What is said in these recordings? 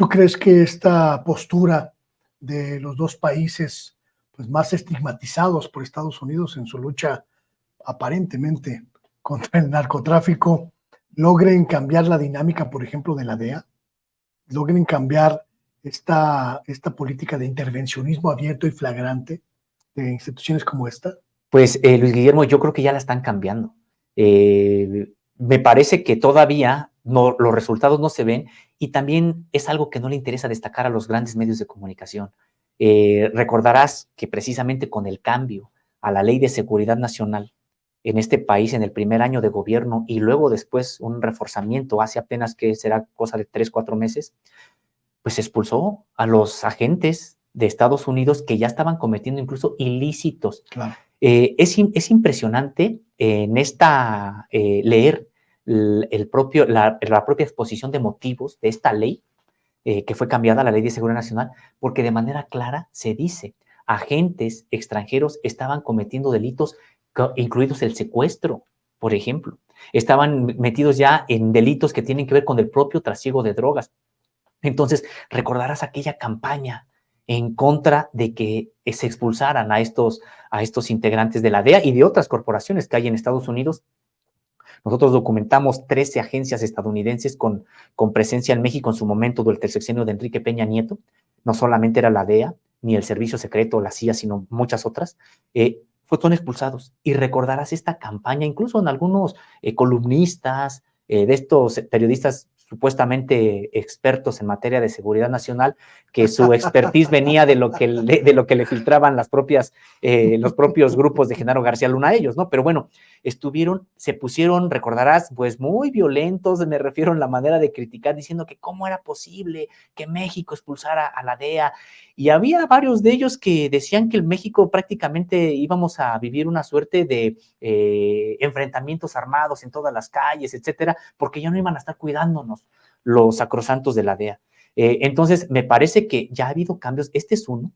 ¿Tú crees que esta postura de los dos países pues, más estigmatizados por Estados Unidos en su lucha aparentemente contra el narcotráfico logren cambiar la dinámica, por ejemplo, de la DEA? ¿Logren cambiar esta política de intervencionismo abierto y flagrante de instituciones como esta? Pues, Luis Guillermo, yo creo que ya la están cambiando. Me parece que todavía los resultados no se ven y también es algo que no le interesa destacar a los grandes medios de comunicación. Recordarás que precisamente con el cambio a la Ley de Seguridad Nacional en este país en el primer año de gobierno y luego después un reforzamiento hace apenas que será cosa de 3, 4 meses, pues expulsó a los agentes de Estados Unidos que ya estaban cometiendo incluso ilícitos. Claro. Es impresionante en esta leer la propia exposición de motivos de esta ley que fue cambiada, la Ley de Seguridad Nacional, porque de manera clara se dice, agentes extranjeros estaban cometiendo delitos, incluidos el secuestro, por ejemplo. Estaban metidos ya en delitos que tienen que ver con el propio trasiego de drogas. Entonces, recordarás aquella campaña en contra de que se expulsaran a estos integrantes de la DEA y de otras corporaciones que hay en Estados Unidos. Nosotros documentamos 13 agencias estadounidenses con presencia en México en su momento durante el sexenio de Enrique Peña Nieto. No solamente era la DEA, ni el Servicio Secreto, la CIA, sino muchas otras. Fueron expulsados. Y recordarás esta campaña, incluso en algunos columnistas, de estos periodistas supuestamente expertos en materia de seguridad nacional, que su expertise venía de lo que le filtraban los propios grupos de Genaro García Luna a ellos, ¿no? Pero bueno, se pusieron, recordarás, pues muy violentos, me refiero a la manera de criticar, diciendo que cómo era posible que México expulsara a la DEA, y había varios de ellos que decían que en México prácticamente íbamos a vivir una suerte de enfrentamientos armados en todas las calles, etcétera, porque ya no iban a estar cuidándonos los sacrosantos de la DEA. Entonces, me parece que ya ha habido cambios, este es uno,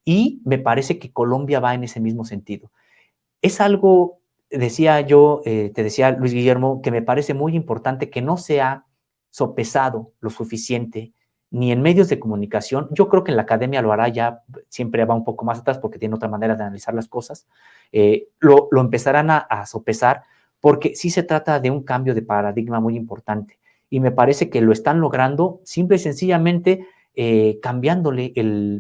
y me parece que Colombia va en ese mismo sentido. Es algo, decía yo, te decía Luis Guillermo, que me parece muy importante que no se ha sopesado lo suficiente ni en medios de comunicación. Yo creo que en la academia lo hará, ya siempre va un poco más atrás porque tiene otra manera de analizar las cosas. Lo empezarán a sopesar porque sí se trata de un cambio de paradigma muy importante y me parece que lo están logrando simple y sencillamente cambiándole,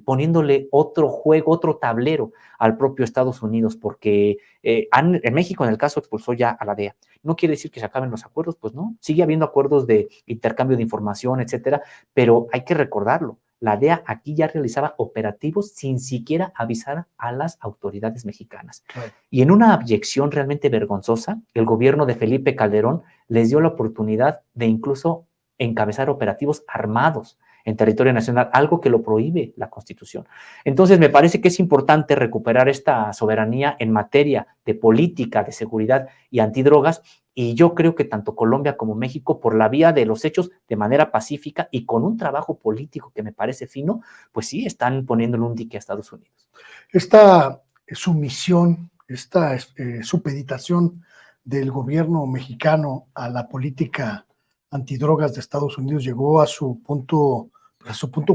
poniéndole otro juego, otro tablero al propio Estados Unidos, porque en México en el caso expulsó ya a la DEA. No quiere decir que se acaben los acuerdos, pues no, sigue habiendo acuerdos de intercambio de información, etcétera, pero hay que recordarlo, la DEA aquí ya realizaba operativos sin siquiera avisar a las autoridades mexicanas. Claro. Y en una abyección realmente vergonzosa, el gobierno de Felipe Calderón les dio la oportunidad de incluso encabezar operativos armados en territorio nacional, algo que lo prohíbe la Constitución. Entonces, me parece que es importante recuperar esta soberanía en materia de política, de seguridad y antidrogas, y yo creo que tanto Colombia como México, por la vía de los hechos, de manera pacífica y con un trabajo político que me parece fino, pues sí, están poniéndole un dique a Estados Unidos. Esta sumisión, esta supeditación del gobierno mexicano a la política antidrogas de Estados Unidos llegó a su punto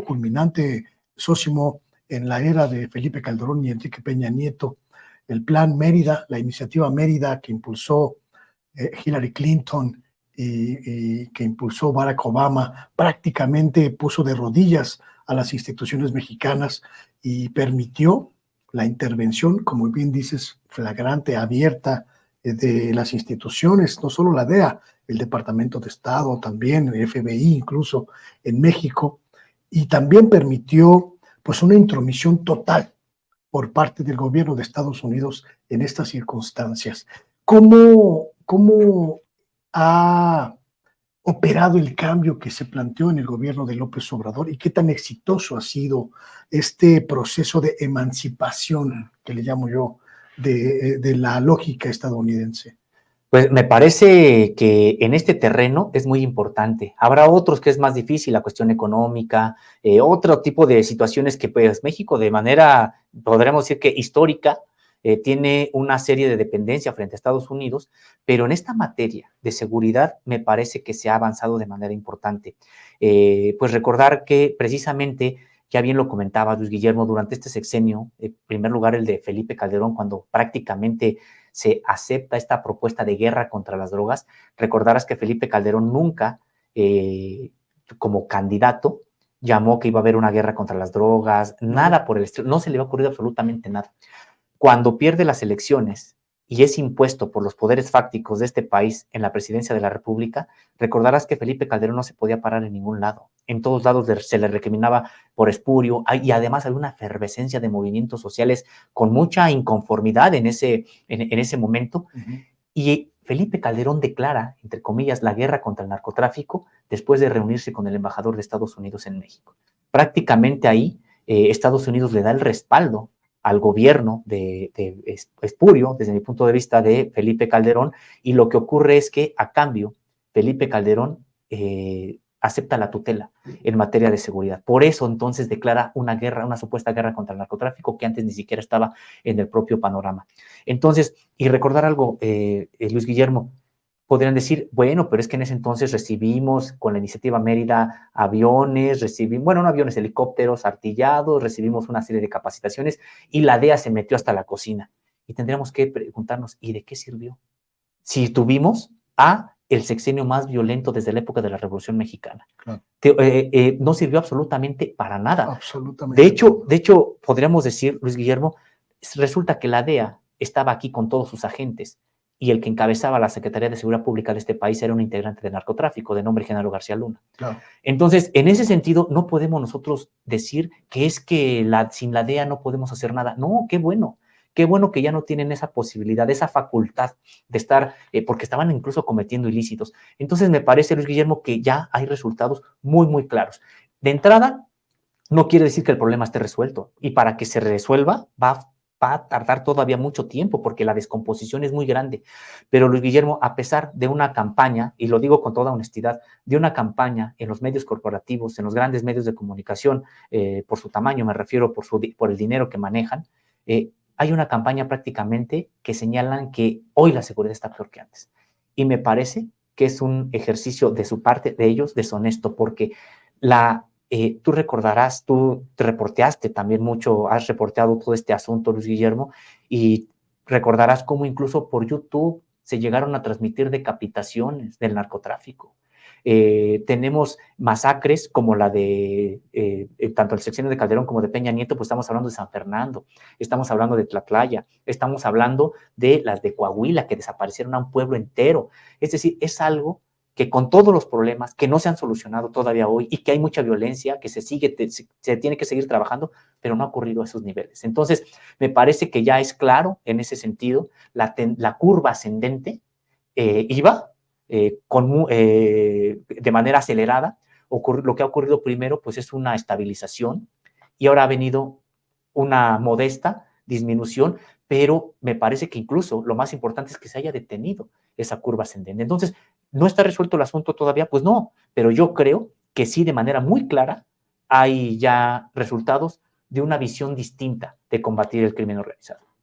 culminante, Sósimo, en la era de Felipe Calderón y Enrique Peña Nieto. El Plan Mérida, la iniciativa Mérida que impulsó Hillary Clinton y que impulsó Barack Obama, prácticamente puso de rodillas a las instituciones mexicanas y permitió la intervención, como bien dices, flagrante, abierta de las instituciones, no solo la DEA, el Departamento de Estado también, el FBI incluso en México, y también permitió pues una intromisión total por parte del gobierno de Estados Unidos en estas circunstancias. ¿Cómo ha operado el cambio que se planteó en el gobierno de López Obrador y qué tan exitoso ha sido este proceso de emancipación, que le llamo yo, de la lógica estadounidense? Pues me parece que en este terreno es muy importante. Habrá otros que es más difícil, la cuestión económica, otro tipo de situaciones que pues México de manera, podremos decir que histórica, tiene una serie de dependencia frente a Estados Unidos, pero en esta materia de seguridad me parece que se ha avanzado de manera importante. Pues recordar que precisamente, ya bien lo comentaba Luis Guillermo, durante este sexenio, en primer lugar el de Felipe Calderón, cuando prácticamente se acepta esta propuesta de guerra contra las drogas, recordarás que Felipe Calderón nunca, como candidato, llamó que iba a haber una guerra contra las drogas, nada por el estilo, no se le había ocurrido absolutamente nada. Cuando pierde las elecciones y es impuesto por los poderes fácticos de este país en la presidencia de la República, recordarás que Felipe Calderón no se podía parar en ningún lado. En todos lados se le recriminaba por espurio y además había una efervescencia de movimientos sociales con mucha inconformidad en ese momento. Y Felipe Calderón declara, entre comillas, la guerra contra el narcotráfico después de reunirse con el embajador de Estados Unidos en México. Prácticamente ahí Estados Unidos le da el respaldo al gobierno de espurio, desde mi punto de vista, de Felipe Calderón, y lo que ocurre es que, a cambio, Felipe Calderón acepta la tutela en materia de seguridad. Por eso, entonces, declara una guerra, una supuesta guerra contra el narcotráfico que antes ni siquiera estaba en el propio panorama. Entonces, y recordar algo, Luis Guillermo, podrían decir, bueno, pero es que en ese entonces recibimos con la iniciativa Mérida aviones, no aviones, helicópteros artillados, recibimos una serie de capacitaciones y la DEA se metió hasta la cocina. Y tendríamos que preguntarnos, ¿y de qué sirvió? Si tuvimos el sexenio más violento desde la época de la Revolución Mexicana. Claro. No sirvió absolutamente para nada. Absolutamente. De hecho, podríamos decir, Luis Guillermo, resulta que la DEA estaba aquí con todos sus agentes y el que encabezaba la Secretaría de Seguridad Pública de este país era un integrante de narcotráfico de nombre Genaro García Luna. Claro. Entonces, en ese sentido, no podemos nosotros decir que es que sin la DEA no podemos hacer nada. No, qué bueno que ya no tienen esa posibilidad, esa facultad de estar, porque estaban incluso cometiendo ilícitos. Entonces, me parece, Luis Guillermo, que ya hay resultados muy, muy claros. De entrada, no quiere decir que el problema esté resuelto, y para que se resuelva va a tardar todavía mucho tiempo porque la descomposición es muy grande. Pero Luis Guillermo, a pesar de una campaña, y lo digo con toda honestidad, de una campaña en los medios corporativos, en los grandes medios de comunicación, por su tamaño, me refiero por el dinero que manejan, hay una campaña prácticamente que señalan que hoy la seguridad está peor que antes. Y me parece que es un ejercicio de su parte, de ellos, deshonesto, porque tú recordarás, tú te reporteaste también mucho, has reporteado todo este asunto, Luis Guillermo, y recordarás cómo incluso por YouTube se llegaron a transmitir decapitaciones del narcotráfico. Tenemos masacres como la de tanto el sexenio de Calderón como de Peña Nieto, pues estamos hablando de San Fernando, estamos hablando de Tlatlaya, estamos hablando de las de Coahuila, que desaparecieron a un pueblo entero. Es decir, es algo que con todos los problemas que no se han solucionado todavía hoy y que hay mucha violencia, que se tiene que seguir trabajando, pero no ha ocurrido a esos niveles. Entonces, me parece que ya es claro en ese sentido, la curva ascendente iba de manera acelerada. Lo que ha ocurrido primero pues es una estabilización y ahora ha venido una modesta disminución, pero me parece que incluso lo más importante es que se haya detenido esa curva ascendente. Entonces, ¿no está resuelto el asunto todavía? Pues no, pero yo creo que sí, de manera muy clara, hay ya resultados de una visión distinta de combatir el crimen organizado.